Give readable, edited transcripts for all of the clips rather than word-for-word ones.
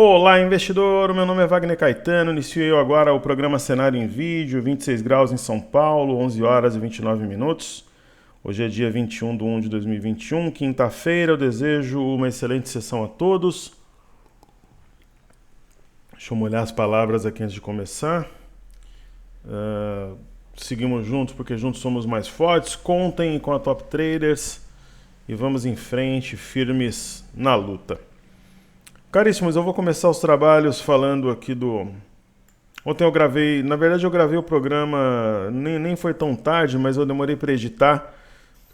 Olá, investidor! Meu nome é Wagner Caetano. Inicio eu agora o programa Cenário em Vídeo, 26 graus em São Paulo, 11 horas e 29 minutos. Hoje é dia 21 de 1 de 2021, quinta-feira. Eu desejo uma excelente sessão a todos. Deixa eu molhar as palavras aqui antes de começar. Seguimos juntos porque juntos somos mais fortes. Contem com a Top Traders e vamos em frente, firmes na luta. Caríssimos, eu vou começar os trabalhos falando aqui do... Ontem eu gravei, na verdade eu gravei o programa, nem foi tão tarde, mas eu demorei para editar.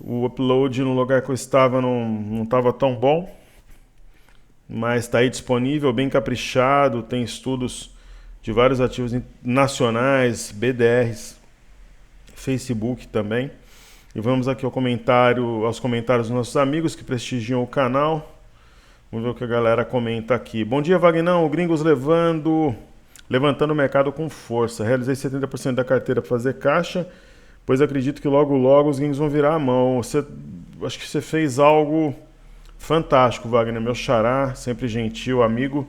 O upload no lugar que eu estava não estava tão bom, mas está aí disponível, bem caprichado, tem estudos de vários ativos nacionais, BDRs, Facebook também. E vamos aqui aos comentários dos nossos amigos que prestigiam o canal. Vamos ver o que a galera comenta aqui. Bom dia, Vagnão. O Gringos levantando o mercado com força. Realizei 70% da carteira para fazer caixa, pois acredito que logo os gringos vão virar a mão. Acho que você fez algo fantástico, Wagner. Meu xará, sempre gentil, amigo.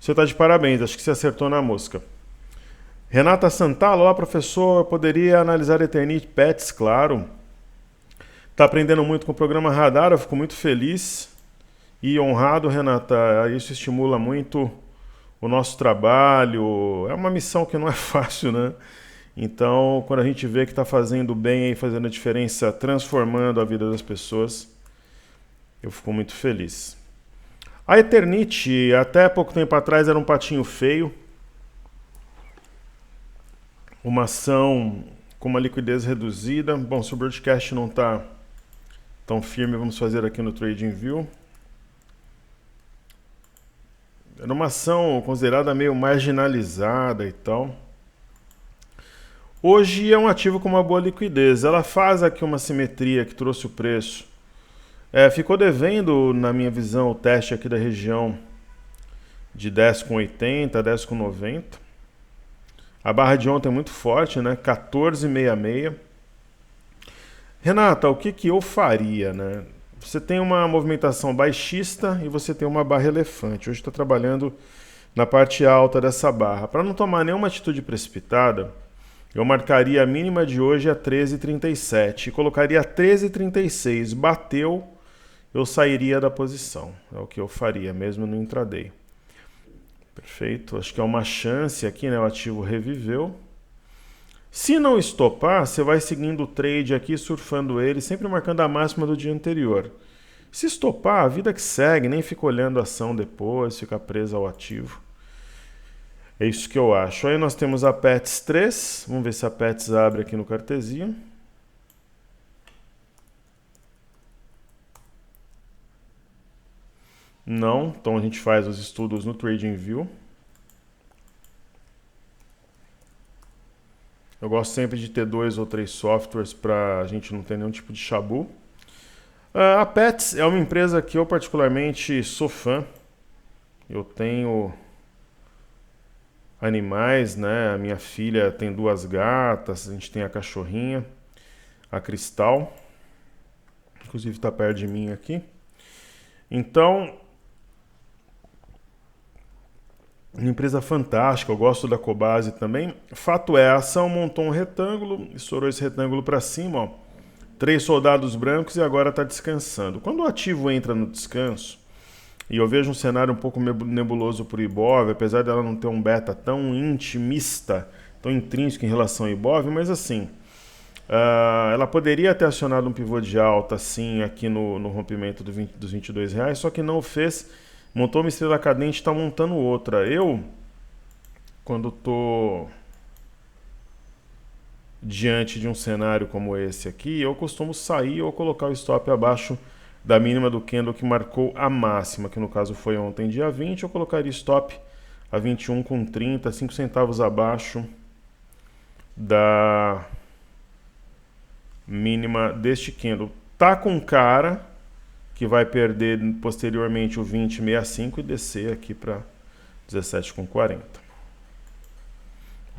Você está de parabéns. Acho que você acertou na mosca. Renata Santalo. Olá, professor. Poderia analisar Eternit Pets, claro. Está aprendendo muito com o programa Radar. Eu fico muito feliz e honrado, Renata. Isso estimula muito o nosso trabalho. É uma missão que não é fácil, né? Então, quando a gente vê que está fazendo bem e fazendo a diferença, transformando a vida das pessoas, eu fico muito feliz. A Eternit, até pouco tempo atrás, era um patinho feio. Uma ação com uma liquidez reduzida. Bom, se o broadcast não está tão firme, vamos fazer aqui no TradingView. Era uma ação considerada meio marginalizada e tal. Hoje é um ativo com uma boa liquidez. Ela faz aqui uma simetria que trouxe o preço. Ficou devendo, na minha visão, o teste aqui da região de 10,80, 10,90. A barra de ontem é muito forte, né? 14,66. Renata, o que eu faria, né? Você tem uma movimentação baixista e você tem uma barra elefante. Hoje está trabalhando na parte alta dessa barra. Para não tomar nenhuma atitude precipitada, eu marcaria a mínima de hoje a 13,37 e colocaria a 13,36. Bateu, eu sairia da posição. É o que eu faria, mesmo no intraday. Perfeito. Acho que é uma chance aqui, né? O ativo reviveu. Se não estopar, você vai seguindo o trade aqui, surfando ele, sempre marcando a máxima do dia anterior. Se estopar, a vida que segue, nem fica olhando a ação depois, fica presa ao ativo. É isso que eu acho. Aí nós temos a Pets 3. Vamos ver se a Pets abre aqui no cartesia. Não, então a gente faz os estudos no TradingView. Eu gosto sempre de ter 2 ou 3 softwares para a gente não ter nenhum tipo de chabu. A Pets é uma empresa que eu particularmente sou fã. Eu tenho animais, né? A minha filha tem 2 gatas, a gente tem a cachorrinha, a Cristal. Inclusive está perto de mim aqui. Então, uma empresa fantástica, eu gosto da Cobase também. Fato é, a ação montou um retângulo, estourou esse retângulo para cima, ó. 3 soldados brancos e agora está descansando. Quando o ativo entra no descanso, e eu vejo um cenário um pouco nebuloso para o Ibov, apesar dela não ter um beta tão intimista, tão intrínseco em relação ao Ibov, mas assim, ela poderia ter acionado um pivô de alta, assim, aqui no rompimento dos R$22, só que não o fez. Montou uma estrela cadente e está montando outra. Eu, quando estou diante de um cenário como esse aqui, eu costumo sair ou colocar o stop abaixo da mínima do candle que marcou a máxima, que no caso foi ontem, dia 20. Eu colocaria stop a 21,30, 5 centavos abaixo da mínima deste candle. Tá com cara que vai perder posteriormente o 20,65 e descer aqui para 17,40.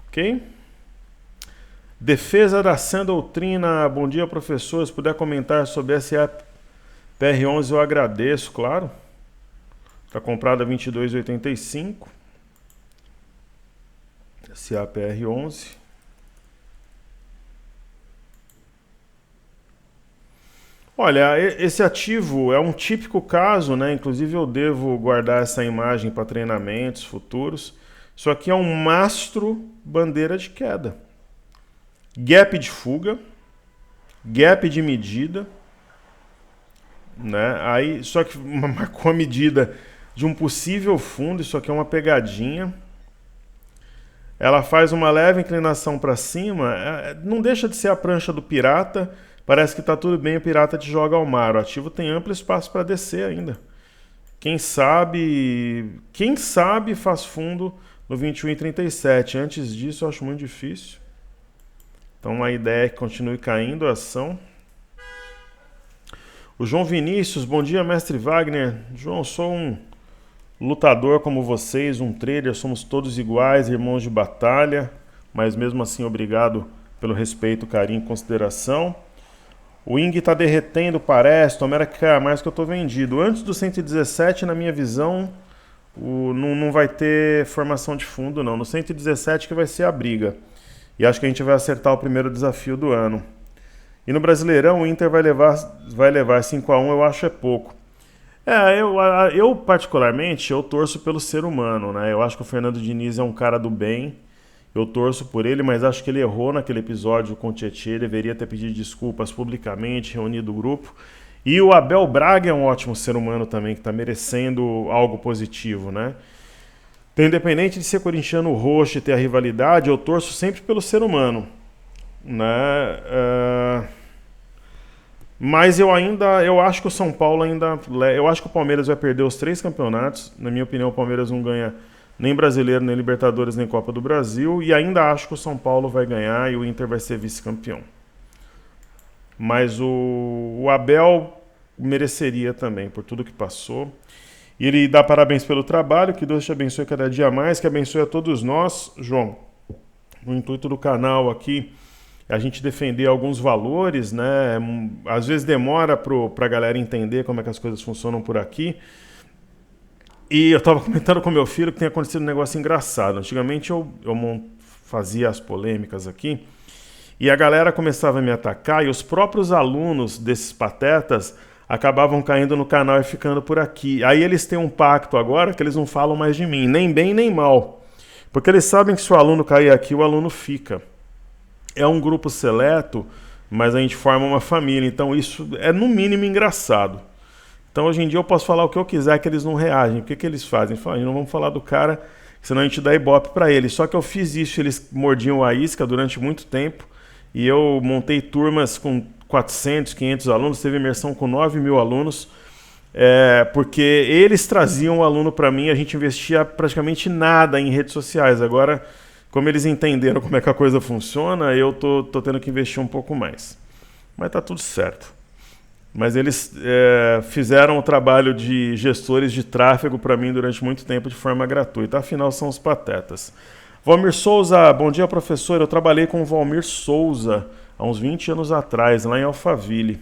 Ok? Defesa da sã doutrina. Bom dia, professor. Se puder comentar sobre SAPR11, eu agradeço, claro. Está comprada 22,85. CAPR11. Olha, esse ativo é um típico caso, né? Inclusive eu devo guardar essa imagem para treinamentos futuros. Isso aqui é um mastro bandeira de queda. Gap de fuga, gap de medida, né? Aí só que marcou a medida de um possível fundo, isso aqui é uma pegadinha. Ela faz uma leve inclinação para cima, não deixa de ser a prancha do pirata. Parece que está tudo bem, o pirata te joga ao mar. O ativo tem amplo espaço para descer ainda. Quem sabe faz fundo no 21,37. Antes disso eu acho muito difícil. Então a ideia é que continue caindo a ação. O João Vinícius, bom dia, mestre Wagner. João, sou um lutador como vocês, um trader, somos todos iguais, irmãos de batalha, mas mesmo assim obrigado pelo respeito, carinho e consideração. O ING está derretendo, parece, tomara que caia mais que eu estou vendido. Antes do 117, na minha visão, não vai ter formação de fundo, não. No 117 que vai ser a briga. E acho que a gente vai acertar o primeiro desafio do ano. E no Brasileirão, o Inter vai levar 5-1, eu acho é pouco. Eu particularmente, eu torço pelo ser humano, né? Eu acho que o Fernando Diniz é um cara do bem. Eu torço por ele, mas acho que ele errou naquele episódio com o Tietê. Deveria ter pedido desculpas publicamente, reunido o grupo. E o Abel Braga é um ótimo ser humano também, que está merecendo algo positivo, né? Então, independente de ser corintiano roxo e ter a rivalidade, eu torço sempre pelo ser humano, né? Mas eu acho que o São Paulo eu acho que o Palmeiras vai perder os 3 campeonatos. Na minha opinião, o Palmeiras não ganha nem Brasileiro, nem Libertadores, nem Copa do Brasil. E ainda acho que o São Paulo vai ganhar e o Inter vai ser vice-campeão. Mas o Abel mereceria também, por tudo que passou. E ele dá parabéns pelo trabalho, que Deus te abençoe cada dia mais, que abençoe a todos nós. João, o intuito do canal aqui é a gente defender alguns valores, né? Às vezes demora para a galera entender como é que as coisas funcionam por aqui. E eu estava comentando com meu filho que tem acontecido um negócio engraçado. Antigamente eu fazia as polêmicas aqui e a galera começava a me atacar e os próprios alunos desses patetas acabavam caindo no canal e ficando por aqui. Aí eles têm um pacto agora que eles não falam mais de mim, nem bem nem mal. Porque eles sabem que se o aluno cair aqui, o aluno fica. É um grupo seleto, mas a gente forma uma família. Então isso é no mínimo engraçado. Então hoje em dia eu posso falar o que eu quiser que eles não reagem. O que eles fazem? Falam, não vamos falar do cara, senão a gente dá ibope para eles. Só que eu fiz isso, eles mordiam a isca durante muito tempo. E eu montei turmas com 400, 500 alunos, teve imersão com 9.000 alunos. Porque eles traziam o aluno para mim, a gente investia praticamente nada em redes sociais. Agora, como eles entenderam como é que a coisa funciona, eu tô tendo que investir um pouco mais. Mas tá tudo certo. Mas eles fizeram o trabalho de gestores de tráfego para mim durante muito tempo de forma gratuita. Afinal, são os patetas. Valmir Souza, bom dia, professor. Eu trabalhei com o Valmir Souza há uns 20 anos atrás, lá em Alphaville.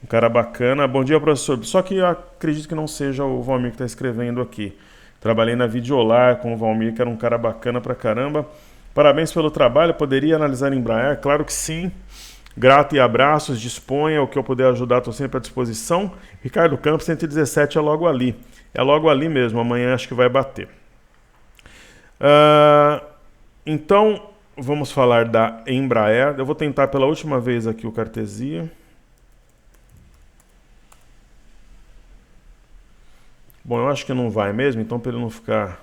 Um cara bacana. Bom dia, professor. Só que eu acredito que não seja o Valmir que está escrevendo aqui. Trabalhei na Videolar com o Valmir, que era um cara bacana pra caramba. Parabéns pelo trabalho. Poderia analisar Embraer? Claro que sim. Grato e abraços, disponha, o que eu puder ajudar, estou sempre à disposição. Ricardo Campos, 117 é logo ali. É logo ali mesmo, amanhã acho que vai bater. Então, vamos falar da Embraer. Eu vou tentar pela última vez aqui o Cartesia. Bom, eu acho que não vai mesmo, então para ele não ficar...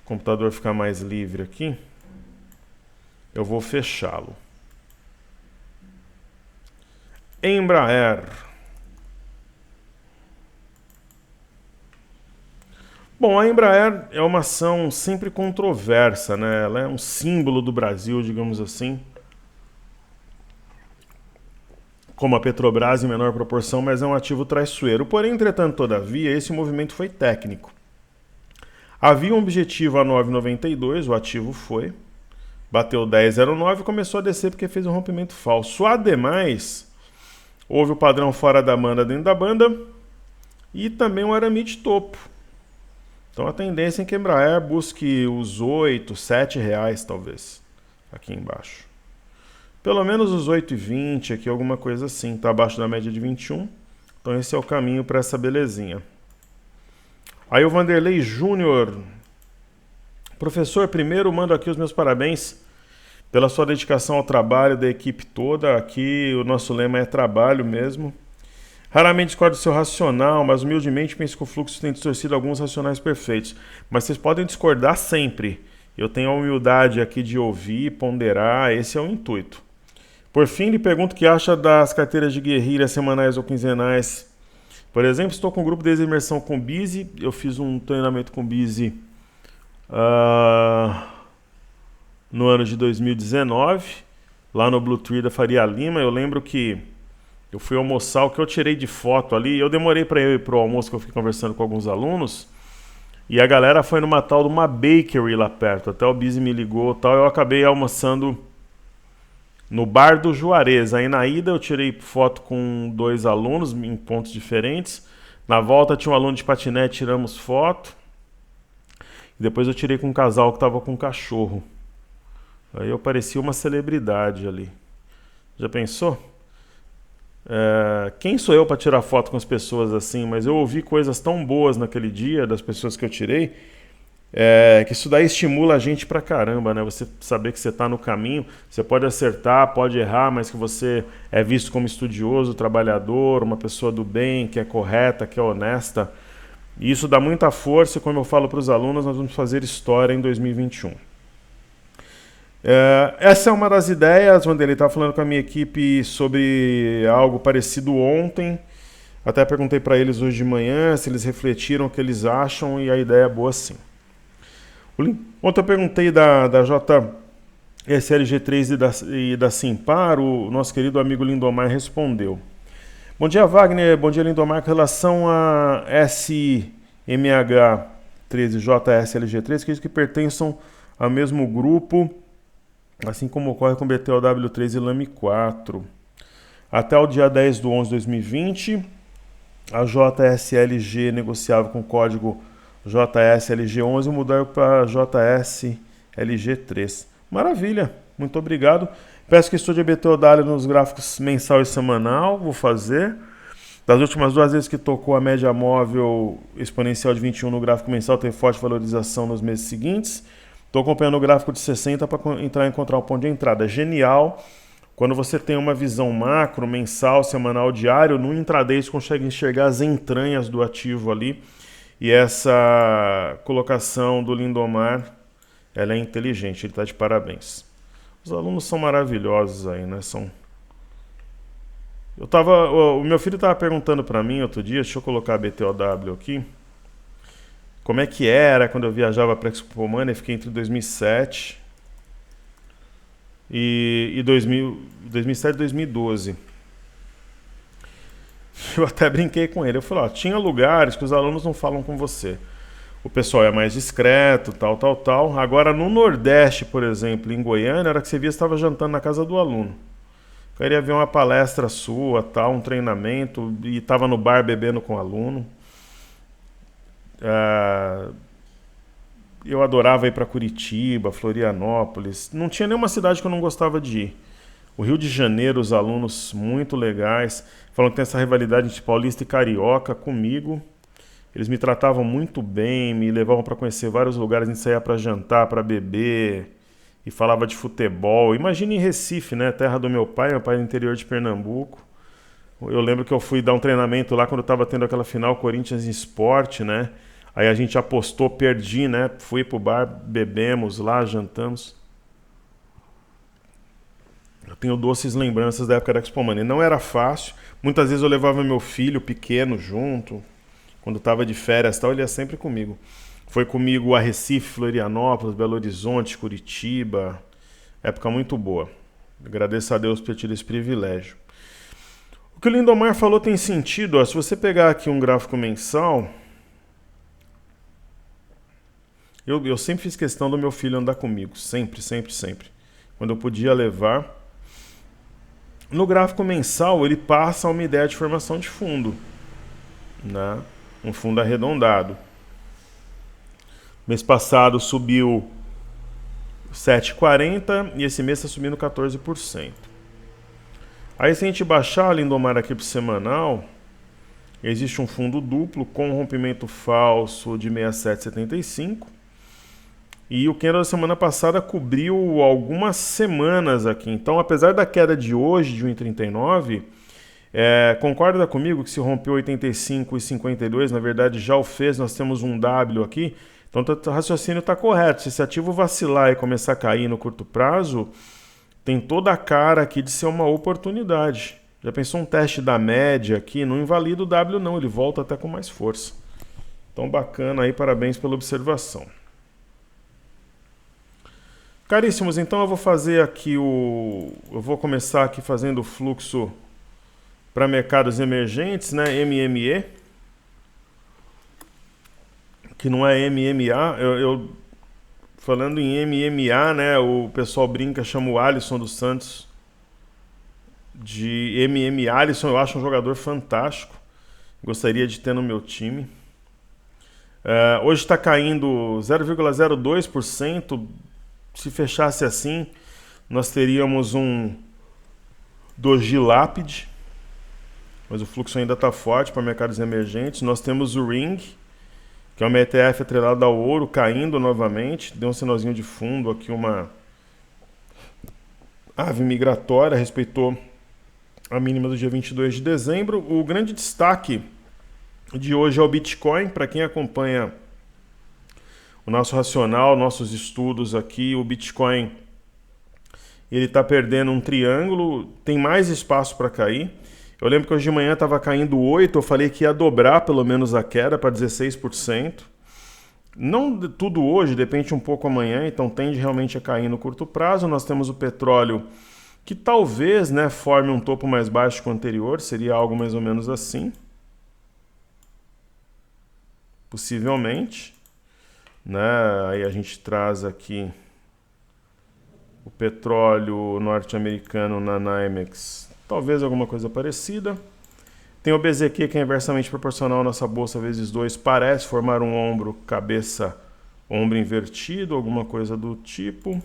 o computador ficar mais livre aqui, eu vou fechá-lo. Embraer. Bom, a Embraer é uma ação sempre controversa, né? Ela é um símbolo do Brasil, digamos assim. Como a Petrobras em menor proporção, mas é um ativo traiçoeiro. Porém, entretanto, todavia, esse movimento foi técnico. Havia um objetivo a 9,92, o ativo foi, bateu 10,09 e começou a descer porque fez um rompimento falso. Ademais, houve o padrão fora da banda, dentro da banda, e também um arame de topo. Então a tendência é que a Embraer busque os 8, 7 reais talvez, aqui embaixo. Pelo menos os 8,20 aqui, alguma coisa assim, está abaixo da média de 21. Então esse é o caminho para essa belezinha. Aí o Vanderlei Júnior. Professor, primeiro mando aqui os meus parabéns pela sua dedicação ao trabalho da equipe toda. Aqui o nosso lema é trabalho mesmo. Raramente discordo do seu racional, mas humildemente penso que o fluxo tem distorcido alguns racionais perfeitos. Mas vocês podem discordar sempre. Eu tenho a humildade aqui de ouvir, ponderar, esse é o intuito. Por fim, lhe pergunto o que acha das carteiras de guerrilha semanais ou quinzenais. Por exemplo, estou com um grupo de imersão com Bizi. Eu fiz um treinamento com Bizi no ano de 2019, lá no Blue Tree da Faria Lima. Eu lembro que eu fui almoçar, o que eu tirei de foto ali, eu demorei para ir pro almoço, que eu fiquei conversando com alguns alunos, e a galera foi numa tal de uma bakery lá perto, até o Bizi me ligou e tal, eu acabei almoçando no Bar do Juarez. Aí na ida eu tirei foto com 2 alunos em pontos diferentes, na volta tinha um aluno de patinete, tiramos foto, e depois eu tirei com um casal que estava com um cachorro. Aí eu parecia uma celebridade ali. Já pensou? Quem sou eu para tirar foto com as pessoas assim? Mas eu ouvi coisas tão boas naquele dia das pessoas que eu tirei, que isso daí estimula a gente pra caramba, né? Você saber que você está no caminho, você pode acertar, pode errar, mas que você é visto como estudioso, trabalhador, uma pessoa do bem, que é correta, que é honesta. E isso dá muita força, e como eu falo para os alunos, nós vamos fazer história em 2021. Essa é uma das ideias, onde ele estava falando com a minha equipe sobre algo parecido ontem. Até perguntei para eles hoje de manhã se eles refletiram o que eles acham, e a ideia é boa sim. Ontem eu perguntei da JSLG3 e da Simpar, o nosso querido amigo Lindomar respondeu. Bom dia, Wagner. Bom dia, Lindomar. Com relação a SMH13 e JSLG3, que diz que pertençam ao mesmo grupo, assim como ocorre com BTOW3 e LAME4. Até o dia 10 de 11 de 2020, a JSLG negociava com o código JSLG11 e mudou para JSLG3. Maravilha, muito obrigado. Peço que estude a BTOW nos gráficos mensal e semanal, vou fazer. Das últimas 2 vezes que tocou a média móvel exponencial de 21 no gráfico mensal, tem forte valorização nos meses seguintes. Estou acompanhando o gráfico de 60 para encontrar o ponto de entrada. Genial. Quando você tem uma visão macro, mensal, semanal, diário, no intraday você consegue enxergar as entranhas do ativo ali. E essa colocação do Lindomar, ela é inteligente, ele está de parabéns. Os alunos são maravilhosos aí, né? O meu filho estava perguntando para mim outro dia, deixa eu colocar a BTOW aqui, como é que era quando eu viajava para a Expo Money. Fiquei entre 2007 e 2007 e 2012. Eu até brinquei com ele. Eu falei, tinha lugares que os alunos não falam com você. O pessoal é mais discreto, tal. Agora, no Nordeste, por exemplo, em Goiânia, era que você via, você estava jantando na casa do aluno. Eu queria ver uma palestra sua, tal, um treinamento, e estava no bar bebendo com o aluno. Eu adorava ir para Curitiba, Florianópolis. Não tinha nenhuma cidade que eu não gostava de ir. O Rio de Janeiro, os alunos muito legais. Falam que tem essa rivalidade entre paulista e carioca comigo. Eles me tratavam muito bem, me levavam para conhecer vários lugares, a gente saía para jantar, para beber, e falava de futebol. Imagina em Recife, né? Terra do meu pai é do interior de Pernambuco. Eu lembro que eu fui dar um treinamento lá quando estava tendo aquela final Corinthians em Esporte, né? Aí a gente apostou, perdi, né? Fui pro bar, bebemos lá, jantamos. Eu tenho doces lembranças da época da Expo Money. Não era fácil. Muitas vezes eu levava meu filho pequeno junto. Quando estava de férias, ele ia sempre comigo. Foi comigo a Recife, Florianópolis, Belo Horizonte, Curitiba. Época muito boa. Agradeço a Deus por ter tido esse privilégio. O que o Lindomar falou tem sentido. Se você pegar aqui um gráfico mensal, eu sempre fiz questão do meu filho andar comigo. Sempre. Quando eu podia levar. No gráfico mensal, ele passa uma ideia de formação de fundo, né? Um fundo arredondado. Mês passado subiu 7,40 e esse mês está subindo 14%. Aí se a gente baixar a Lindomar aqui para o semanal, existe um fundo duplo com rompimento falso de 67,75 e o candle da semana passada cobriu algumas semanas aqui. Então, apesar da queda de hoje de 1,39, concorda comigo que se rompeu 85,52, na verdade já o fez, nós temos um W aqui. Então o raciocínio está correto. Se esse ativo vacilar e começar a cair no curto prazo, tem toda a cara aqui de ser uma oportunidade. Já pensou um teste da média aqui? Não invalida o W não, ele volta até com mais força. Então bacana aí, parabéns pela observação. Caríssimos, então eu vou fazer aqui eu vou começar aqui fazendo o fluxo para mercados emergentes, né? MME, que não é MMA. Falando em MMA, né? O pessoal brinca, chama o Alisson dos Santos de MMA. Alisson eu acho um jogador fantástico. Gostaria de ter no meu time. Hoje está caindo 0,02%. Se fechasse assim, nós teríamos um Doji Lápide, mas o fluxo ainda está forte para mercados emergentes. Nós temos o Ring, que é uma ETF atrelada ao ouro, caindo novamente. Deu um sinalzinho de fundo aqui, uma ave migratória, respeitou a mínima do dia 22 de dezembro. O grande destaque de hoje é o Bitcoin. Para quem acompanha o nosso racional, nossos estudos aqui, o Bitcoin ele está perdendo um triângulo, tem mais espaço para cair. Eu lembro que hoje de manhã estava caindo 8, eu falei que ia dobrar pelo menos a queda para 16%. Não tudo hoje, depende um pouco amanhã, então tende realmente a cair no curto prazo. Nós temos o petróleo que talvez, né, forme um topo mais baixo que o anterior, seria algo mais ou menos assim. Possivelmente. Né? Aí a gente traz aqui o petróleo norte-americano na NYMEX, talvez alguma coisa parecida. Tem o BZQ, que é inversamente proporcional à nossa bolsa vezes 2, parece formar um ombro, cabeça, ombro invertido, alguma coisa do tipo.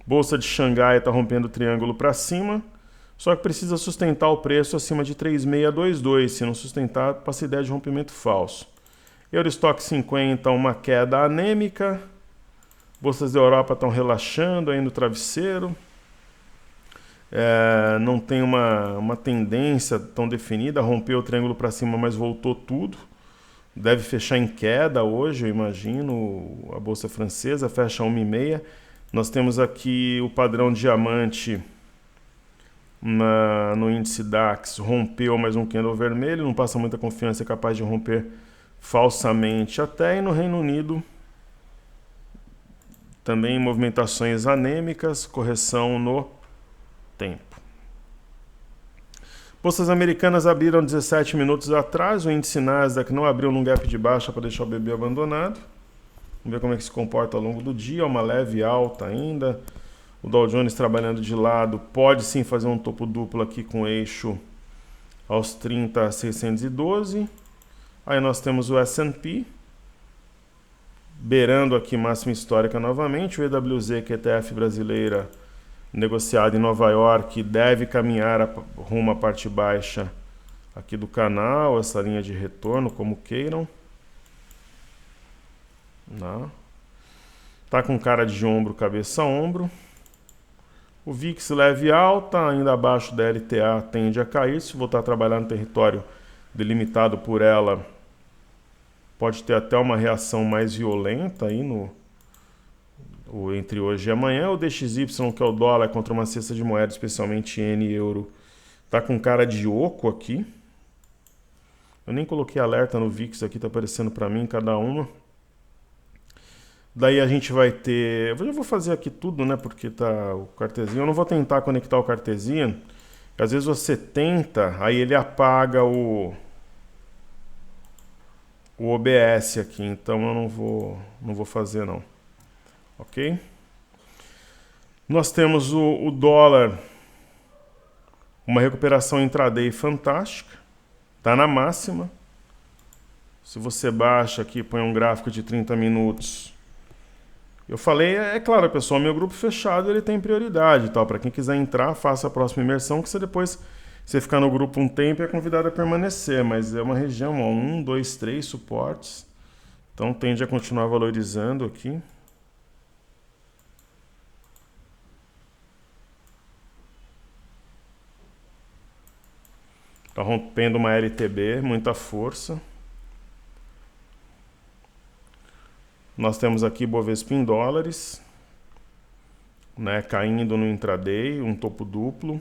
Bolsa de Xangai está rompendo o triângulo para cima, só que precisa sustentar o preço acima de 3.622, se não sustentar, passa ideia de rompimento falso. Eurostock 50, uma queda anêmica. Bolsas da Europa estão relaxando aí no travesseiro. Não tem uma tendência tão definida. Rompeu o triângulo para cima, mas voltou tudo. Deve fechar em queda hoje, eu imagino. A bolsa francesa fecha 1,5. Nós temos aqui o padrão diamante no índice DAX. Rompeu mais um candle vermelho. Não passa muita confiança, é capaz de romper falsamente até. E no Reino Unido também movimentações anêmicas, correção no tempo. Bolsas americanas abriram 17 minutos atrás, o índice Nasdaq não abriu num gap de baixa para deixar o bebê abandonado. Vamos ver como é que se comporta ao longo do dia, uma leve alta ainda. O Dow Jones trabalhando de lado, pode sim fazer um topo duplo aqui com eixo aos 30.612. Aí nós temos o S&P, beirando aqui máxima histórica novamente. O EWZ, que é ETF brasileira, negociado em Nova York, deve caminhar rumo à parte baixa aqui do canal, essa linha de retorno, como queiram. Não. Tá com cara de ombro, cabeça, ombro. O VIX leve alta, ainda abaixo da LTA, tende a cair. Se voltar a trabalhar no território delimitado por ela, pode ter até uma reação mais violenta aí entre hoje e amanhã. O DXY, que é o dólar contra uma cesta de moeda, especialmente N e euro, tá com cara de oco aqui. Eu nem coloquei alerta no VIX aqui, tá aparecendo para mim cada uma. Daí a gente vai ter... Eu vou fazer aqui tudo, né? Porque tá o Cartesian. Eu não vou tentar conectar o Cartesian. Às vezes você tenta, aí ele apaga o OBS aqui. Então eu não vou fazer não. Ok? Nós temos o dólar. Uma recuperação intraday fantástica. Tá na máxima. Se você baixa aqui, põe um gráfico de 30 minutos. Eu falei, é claro, pessoal, meu grupo fechado ele tem prioridade, tal. Para quem quiser entrar, faça a próxima imersão, que você depois, você ficar no grupo um tempo, é convidado a permanecer. Mas é uma região, ó, 1, 2, 3 suportes. Então tende a continuar valorizando aqui. Está rompendo uma LTB, muita força. Nós temos aqui Bovespa em dólares, né, caindo no intraday, um topo duplo.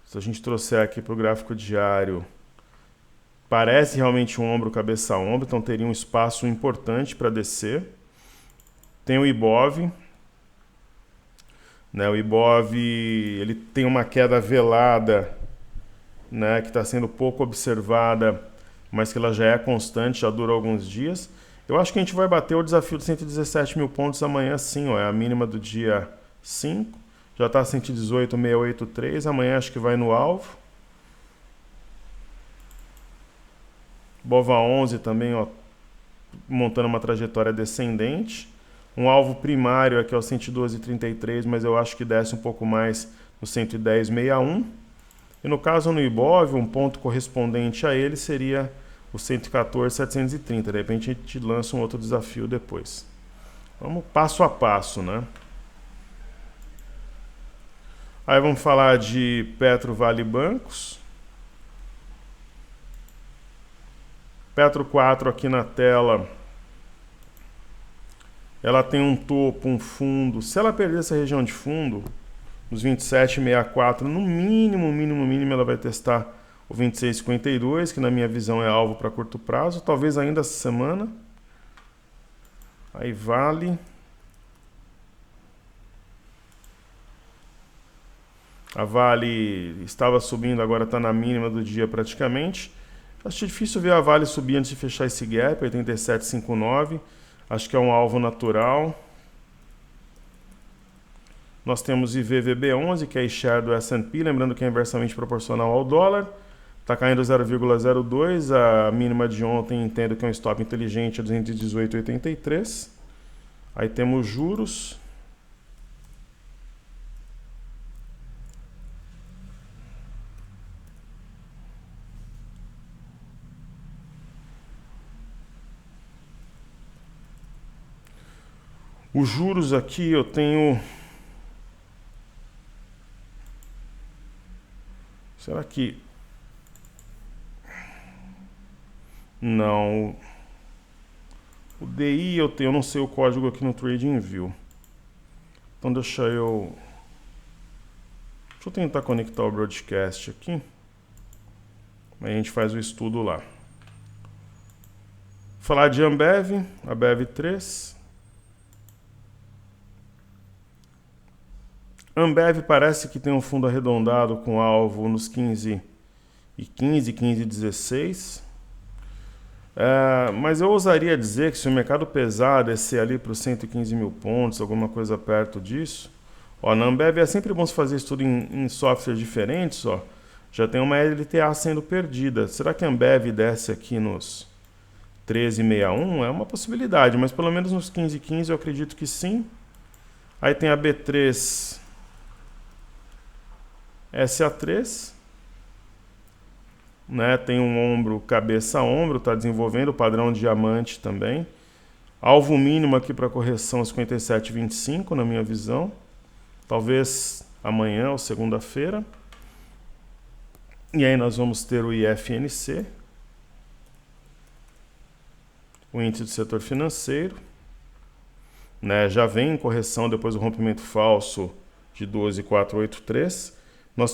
Se a gente trouxer aqui para o gráfico diário, parece realmente um ombro, cabeça a ombro, então teria um espaço importante para descer. Tem o Ibov, né, o Ibov ele tem uma queda velada, né, que está sendo pouco observada, mas que ela já é constante, já dura alguns dias. Eu acho que a gente vai bater o desafio de 117 mil pontos amanhã sim, ó, é a mínima do dia 5, já está 118,683, amanhã acho que vai no alvo. Bova 11 também, ó, montando uma trajetória descendente. Um alvo primário aqui é o 112,33, mas eu acho que desce um pouco mais no 110,61. E no caso no Ibov, um ponto correspondente a ele seria o 114,730. De repente a gente lança um outro desafio depois. Vamos passo a passo, né? Aí vamos falar de Petro Vale Bancos. Petro 4 aqui na tela. Ela tem um topo, um fundo. Se ela perder essa região de fundo, os 27,64, no mínimo, ela vai testar o 26,52, que na minha visão é alvo para curto prazo, talvez ainda essa semana. Aí Vale. A Vale estava subindo, agora está na mínima do dia praticamente. Acho difícil ver a Vale subir antes de fechar esse gap, 87,59. Acho que é um alvo natural. Nós temos IVVB11, que é a share do S&P, lembrando que é inversamente proporcional ao dólar. Está caindo 0,02, a mínima de ontem entendo que é um stop inteligente, é 218,83. Aí temos juros. Os juros aqui eu tenho... Será que... Não. O DI eu tenho, eu não sei o código aqui no TradingView. Então deixa eu tentar conectar o broadcast aqui. Aí a gente faz o estudo lá. Falar de Ambev, a BEV3. Ambev parece que tem um fundo arredondado com alvo nos 15 e 15, 15 e 16. Mas eu ousaria dizer que se o mercado pesar descer ali para os 115 mil pontos, alguma coisa perto disso, ó, na Ambev é sempre bom se fazer estudo em softwares diferentes, ó, já tem uma LTA sendo perdida. Será que a Ambev desce aqui nos 13,61? É uma possibilidade, mas pelo menos nos 15,15 eu acredito que sim. Aí tem a B3 SA3, né? Tem um ombro, cabeça a ombro, está desenvolvendo o padrão diamante também. Alvo mínimo aqui para correção 57,25 na minha visão. Talvez amanhã ou segunda-feira. E aí nós vamos ter o IFNC, o índice do setor financeiro, né? Já vem em correção depois do rompimento falso de 12,483.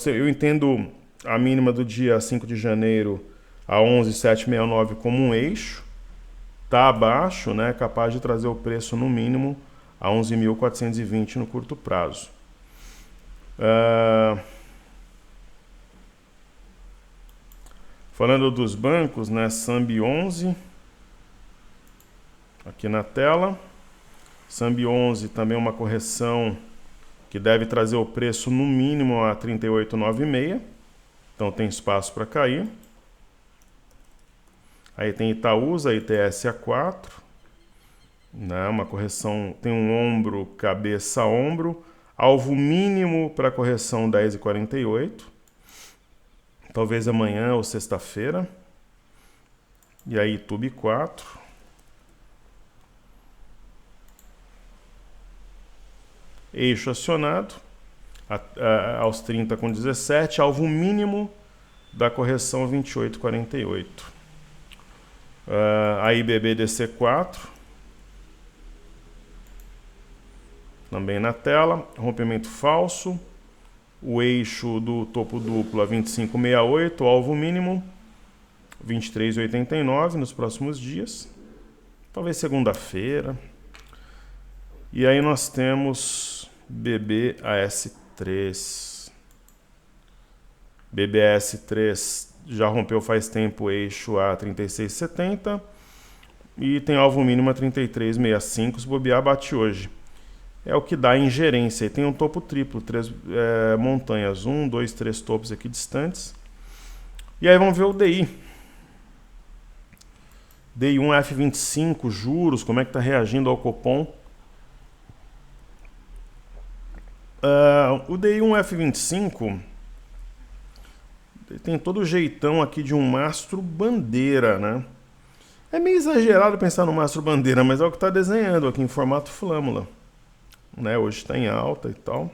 Eu entendo a mínima do dia 5 de janeiro a 11,769 como um eixo. Está abaixo, né? Capaz de trazer o preço no mínimo a 11.420 no curto prazo. Falando dos bancos, né? Sambi 11 aqui na tela. Sambi 11 também uma correção que deve trazer o preço no mínimo a 38,96. Então tem espaço para cair. Aí tem Itaúsa, ITS-A4, né? Uma correção, tem um ombro, cabeça, ombro, alvo mínimo para correção 10,48, talvez amanhã ou sexta-feira. E aí Tube 4, eixo acionado aos 30,17, alvo mínimo da correção 28,48. Aí BBDC4, também na tela, rompimento falso, o eixo do topo duplo a 25,68, alvo mínimo 23,89 nos próximos dias, talvez segunda-feira. E aí nós temos BBAS3. BBAS3 já rompeu faz tempo o eixo a 36,70 e tem alvo mínimo a 33,65, se bobear bate hoje. É o que dá ingerência. E tem um topo triplo, 3 montanhas, 1, 2, 3 topos aqui distantes. E aí vamos ver o DI. DI1 F25, juros, como é que está reagindo ao Copom? O DI1 F25 tem todo o jeitão aqui de um mastro bandeira, né? É meio exagerado pensar no mastro bandeira, mas é o que está desenhando aqui em formato flâmula, né? Hoje está em alta e tal.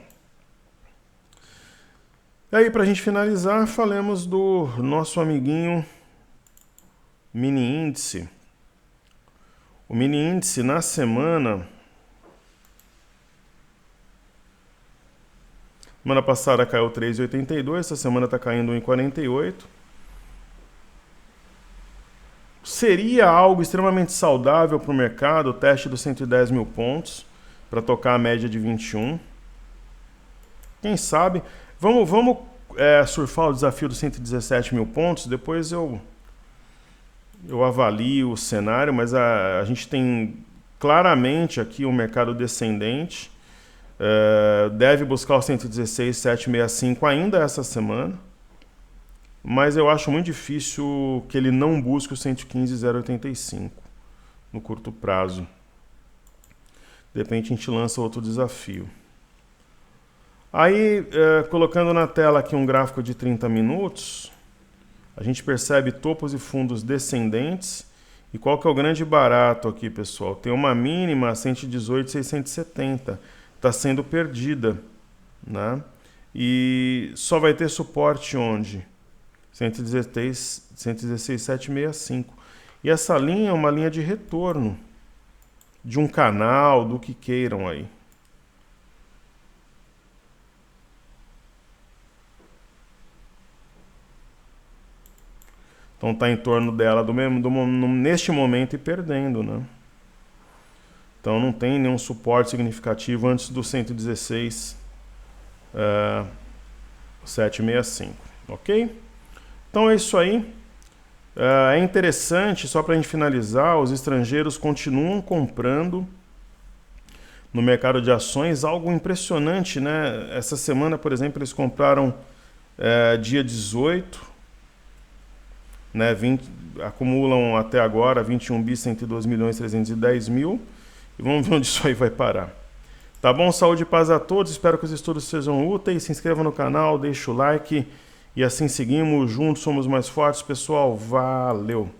E aí, para a gente finalizar, falemos do nosso amiguinho mini índice. O mini índice na semana passada caiu 3,82, essa semana está caindo 1,48. Seria algo extremamente saudável para o mercado o teste dos 110 mil pontos para tocar a média de 21. Quem sabe? Vamos surfar o desafio dos 117 mil pontos, depois eu avalio o cenário, mas a gente tem claramente aqui um mercado descendente. Deve buscar o 116,765 ainda essa semana, mas eu acho muito difícil que ele não busque o 115,085 no curto prazo. De repente a gente lança outro desafio. Aí, colocando na tela aqui um gráfico de 30 minutos, a gente percebe topos e fundos descendentes. E qual que é o grande barato aqui, pessoal? Tem uma mínima a 118,670. Está sendo perdida, né? E só vai ter suporte onde? 116,765. E essa linha é uma linha de retorno de um canal, do que queiram aí. Então está em torno dela neste momento e perdendo, né? Então não tem nenhum suporte significativo antes do 116,765, ok? Então é isso aí. É interessante, só para a gente finalizar, os estrangeiros continuam comprando no mercado de ações, algo impressionante, né? Essa semana, por exemplo, eles compraram dia 18, né? Acumulam até agora 21 bi 102 milhões 310 mil. E vamos ver onde isso aí vai parar. Tá bom? Saúde e paz a todos. Espero que os estudos sejam úteis. Se inscreva no canal, deixa o like. E assim seguimos. Juntos somos mais fortes, pessoal. Valeu!